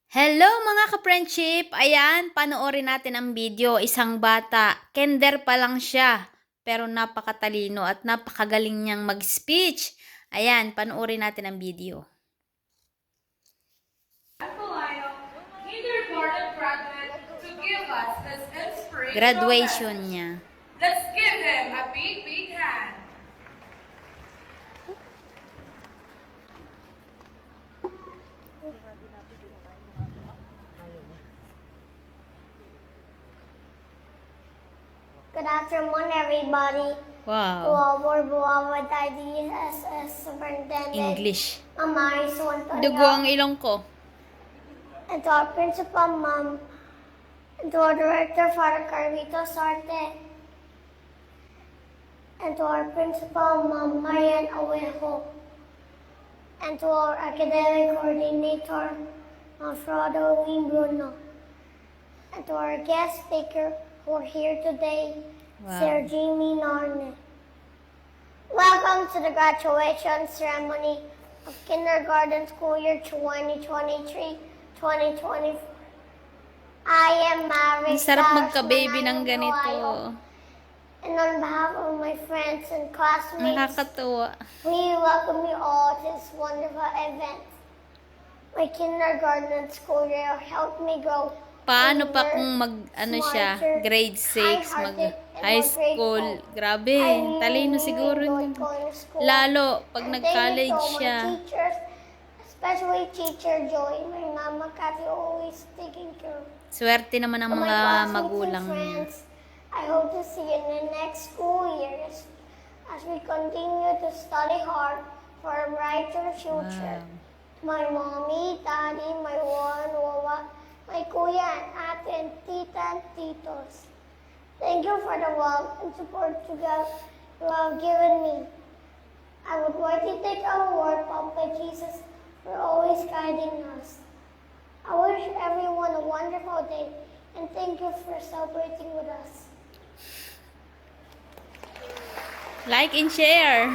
Hello mga ka-friendship! Ayan, panoorin natin ang video. Isang bata, kinder pa lang siya, pero napakatalino at napakagaling niyang mag-speech. Ayan, panoorin natin ang video. Kindergarten graduate to give us this inspirational Graduation message. niya. Let's give him a big, big hand. Good afternoon, everybody. To Wow, our beloved IDSS Superintendent, English. Ma'am Marisol Dugo ang Antonio, ilong ko. and to our principal, Ma'am, and to our director, Father Carlito Sarte, and to our principal, Ma'am Marian Awejo, and to our academic coordinator, Ma'am Frodo Wayne Bruno, and to our guest speaker who are here today, Wow. Sir Jimmy Norne. Welcome to the graduation ceremony of kindergarten school year 2023-2024. I am Ang Mary sarap Stars magka-baby ng Manalo, ganito. Ohio. And on behalf of my friends and classmates, Nakakatuwa. we welcome you all to this wonderful event. My kindergarten school year helped me grow. Paano pa older, kung siya, smarter, grade 6, kind-hearted, and high more school. grateful. Grabe, I really, talino really siguro enjoyed yun. going to school. Lalo pag And nag-college thank you to siya. my teachers, especially Teacher Joy, my mama Kathy, always taking care of. Swerte naman ang To my mga classmates magulang and niya. friends, I hope to see you in the next school years as we continue to study hard for a brighter future. Wow. My mommy, daddy, my wawa, my kuya and ate and tita and titos. Thank you for the love and support you have given me. I would like to thank our Lord, Papa Jesus, for always guiding us. I wish everyone a wonderful day and thank you for celebrating with us. Like and share.